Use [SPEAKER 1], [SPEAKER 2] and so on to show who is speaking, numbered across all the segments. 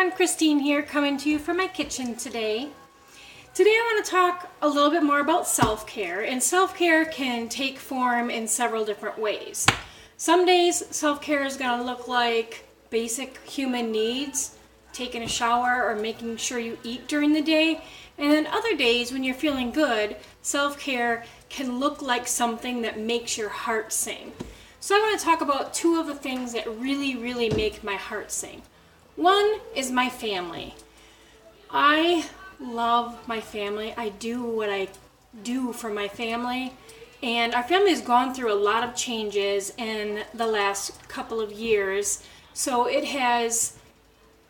[SPEAKER 1] everyone, Christine here coming to you from my kitchen today. Today I want to talk a little bit more about self-care, and self-care can take form in several different ways. Some days self-care is going to look like basic human needs, taking a shower or making sure you eat during the day, and then other days when you're feeling good, self-care can look like something that makes your heart sing. So I want to talk about two of the things that really make my heart sing. One is my family. I love my family. I do what I do for my family. And our family has gone through a lot of changes in the last couple of years. So it has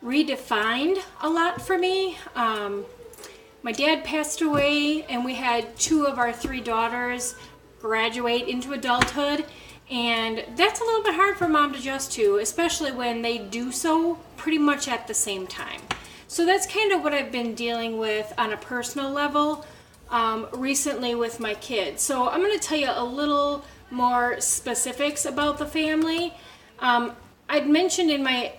[SPEAKER 1] redefined a lot for me. My dad passed away and we had two of our three daughters graduate into adulthood. And that's a little bit hard for mom to adjust to, especially when they do so pretty much at the same time. So that's kind of what I've been dealing with on a personal level recently with my kids. So I'm going to tell you a little more specifics about the family. I'd mentioned in my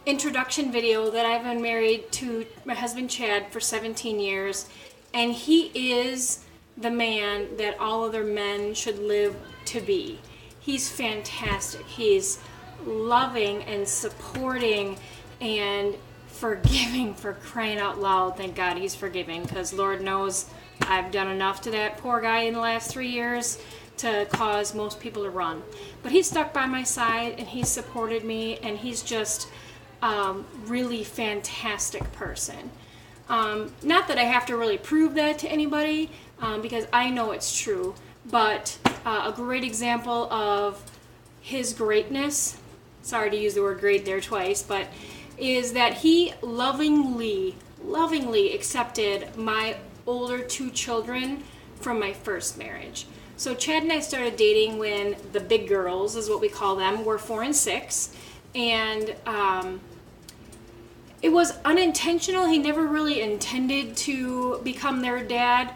[SPEAKER 1] introduction video that I've been married to my husband Chad for 17 years, and he is the man that all other men should live to be. He's fantastic. He's loving and supporting and forgiving, for crying out loud. Thank God he's forgiving, because Lord knows I've done enough to that poor guy in the last 3 years to cause most people to run. But he's stuck by my side and he's supported me, and he's just really fantastic person. Not that I have to really prove that to anybody, because I know it's true, but a great example of his greatness, sorry to use the word great there twice, but is that he lovingly accepted my older two children from my first marriage. So Chad and I started dating when the big girls, is what we call them, were 4 and 6, and it was unintentional. He never really intended to become their dad.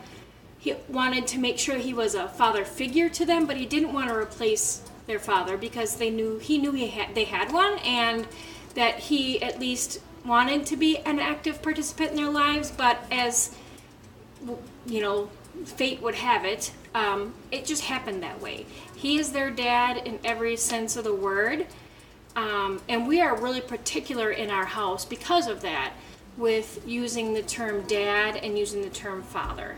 [SPEAKER 1] He wanted to make sure he was a father figure to them, but he didn't want to replace their father, because they knew they had one, and that he at least wanted to be an active participant in their lives. But as you know, fate would have it, it just happened that way. He is their dad in every sense of the word. And we are really particular in our house because of that, with using the term dad and using the term father.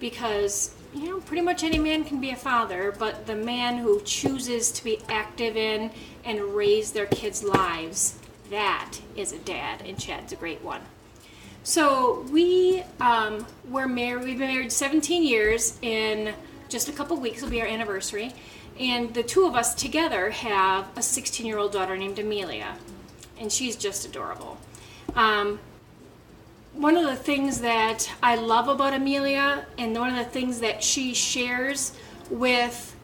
[SPEAKER 1] Because, you know, pretty much any man can be a father, but the man who chooses to be active in and raise their kids' lives, that is a dad, and Chad's a great one. So we were married. We've been married 17 years. In just a couple weeks will be our anniversary. And the two of us together have a 16-year-old daughter named Amelia, and she's just adorable. One of the things that I love about Amelia, and one of the things that she shares with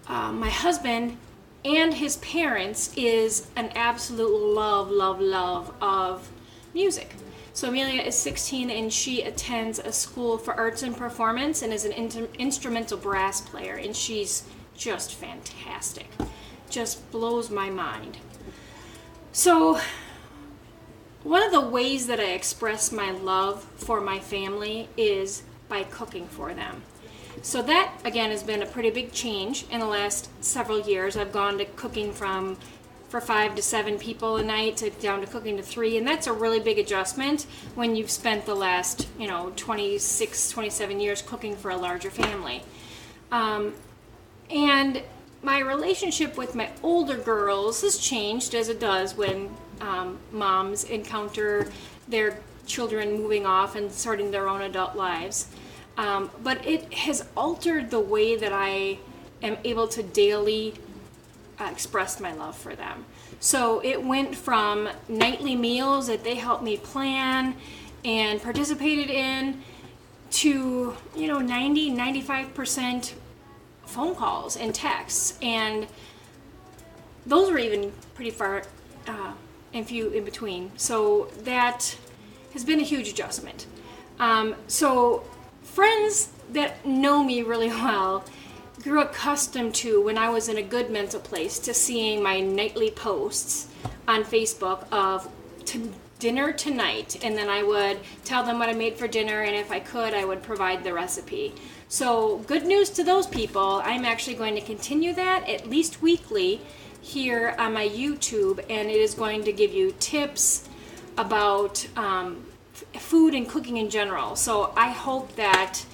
[SPEAKER 1] my husband and his parents, is an absolute love of music. So Amelia is 16 and she attends a school for arts and performance and is an instrumental brass player, and she's just fantastic. Just blows my mind. So one of the ways that I express my love for my family is by cooking for them. So that, again, has been a pretty big change in the last several years. I've gone to cooking for 5 to 7 people a night down to cooking to 3, and that's a really big adjustment when you've spent the last 26, 27 years cooking for a larger family. And my relationship with my older girls has changed, as it does when moms encounter their children moving off and starting their own adult lives. But it has altered the way that I am able to daily express my love for them. So it went from nightly meals that they helped me plan and participated in to 90-95% phone calls and texts, and those were even pretty far and few in between. So that has been a huge adjustment. So friends that know me really well grew accustomed to, when I was in a good mental place, to seeing my nightly posts on Facebook of to dinner tonight, and then I would tell them what I made for dinner, and if I could, I would provide the recipe. So good news to those people. I'm actually going to continue that at least weekly here on my YouTube, and it is going to give you tips about food and cooking in general. So I hope that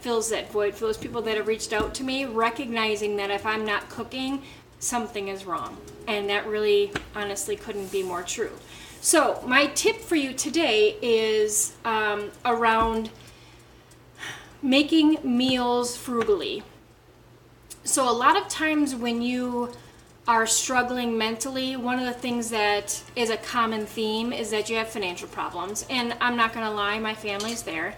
[SPEAKER 1] fills that void for those people that have reached out to me, recognizing that if I'm not cooking, something is wrong. And that really, honestly, couldn't be more true. So my tip for you today is around making meals frugally. So a lot of times when you are struggling mentally, one of the things that is a common theme is that you have financial problems. And I'm not going to lie, my family's there.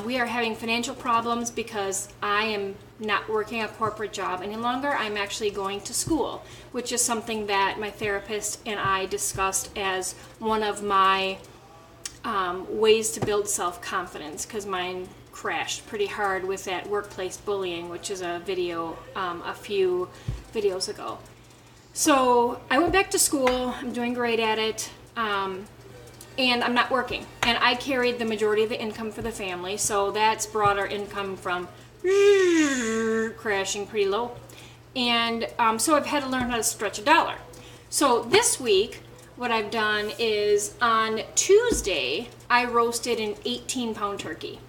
[SPEAKER 1] We are having financial problems because I am not working a corporate job any longer. I'm actually going to school, which is something that my therapist and I discussed as one of my ways to build self-confidence, because mine crashed pretty hard with that workplace bullying, which is a video a few videos ago. So I went back to school. I'm doing great at it. And I'm not working. And I carried the majority of the income for the family, so that's brought our income from crashing pretty low. And so I've had to learn how to stretch a dollar. So this week, what I've done is on Tuesday, I roasted an 18-pound turkey.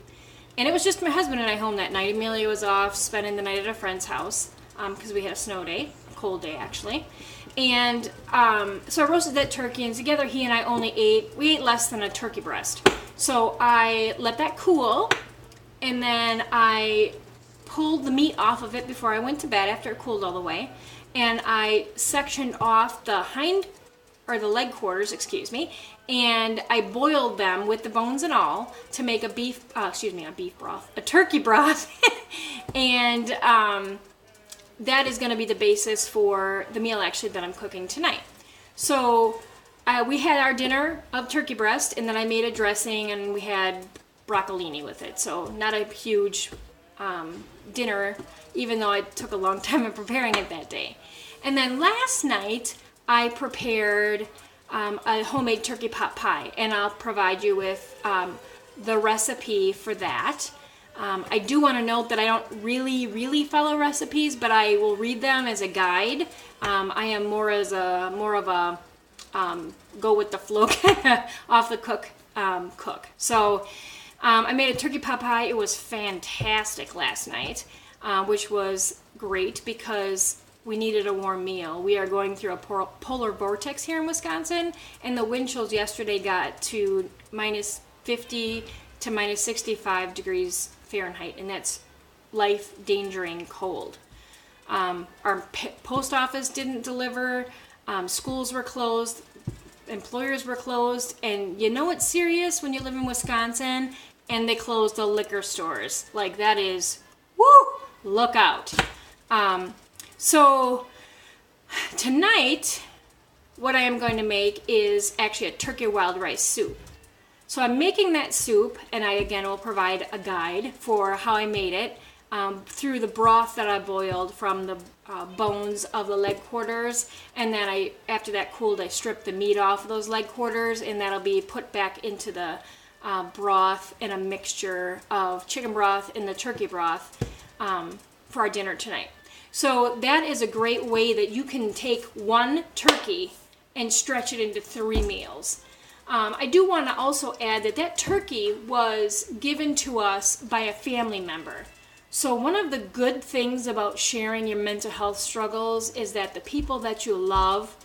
[SPEAKER 1] And it was just my husband and I home that night. Amelia was off spending the night at a friend's house because we had a snow day, a cold day actually. And so I roasted that turkey, and together he and I we ate less than a turkey breast. So I let that cool, and then I pulled the meat off of it before I went to bed after it cooled all the way. And I sectioned off the the leg quarters, and I boiled them with the bones and all to make a turkey broth. And that is going to be the basis for the meal actually that I'm cooking tonight. So we had our dinner of turkey breast, and then I made a dressing, and we had broccolini with it. So not a huge dinner, even though it took a long time in preparing it that day. And then last night I prepared a homemade turkey pot pie, and I'll provide you with the recipe for that. I do want to note that I don't really follow recipes, but I will read them as a guide. I am more of a go with the flow off the cook. So I made a turkey pot pie. It was fantastic last night, which was great because we needed a warm meal. We are going through a polar vortex here in Wisconsin, and the wind chills yesterday got to minus 50 to minus 65 degrees Fahrenheit, and that's life-endangering cold. Our post office didn't deliver, schools were closed, employers were closed, and you know it's serious when you live in Wisconsin and they close the liquor stores. Like, that is, woo, look out. So tonight, what I am going to make is actually a turkey wild rice soup. So I'm making that soup, and I again will provide a guide for how I made it through the broth that I boiled from the bones of the leg quarters, and then after that cooled, I stripped the meat off of those leg quarters, and that'll be put back into the broth in a mixture of chicken broth and the turkey broth for our dinner tonight. So that is a great way that you can take one turkey and stretch it into 3 meals. I do want to also add that turkey was given to us by a family member. So one of the good things about sharing your mental health struggles is that the people that you love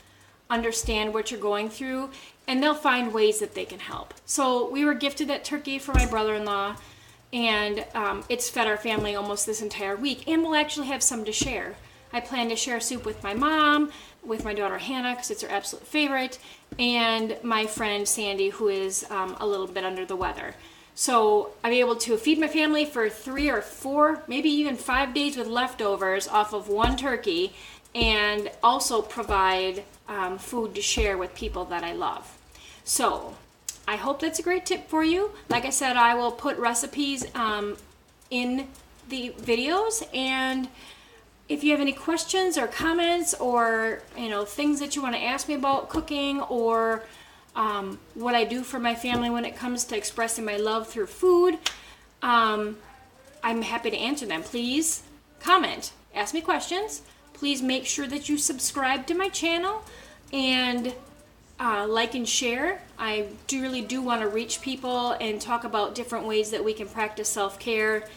[SPEAKER 1] understand what you're going through, and they'll find ways that they can help. So we were gifted that turkey for my brother-in-law, and it's fed our family almost this entire week, and we'll actually have some to share. I plan to share soup with my mom, with my daughter Hannah, because it's her absolute favorite, and my friend Sandy, who is a little bit under the weather. So I'm able to feed my family for 3 or 4, maybe even 5 days with leftovers off of one turkey, and also provide food to share with people that I love. So I hope that's a great tip for you. Like I said, I will put recipes in the videos, and if you have any questions or comments or things that you want to ask me about cooking or what I do for my family when it comes to expressing my love through food, I'm happy to answer them. Please comment, ask me questions. Please make sure that you subscribe to my channel and like and share. I really do want to reach people and talk about different ways that we can practice self-care.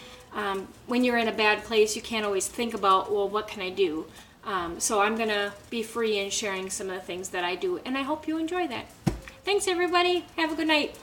[SPEAKER 1] When you're in a bad place, you can't always think about, well, what can I do? So I'm going to be free in sharing some of the things that I do, and I hope you enjoy that. Thanks, everybody. Have a good night.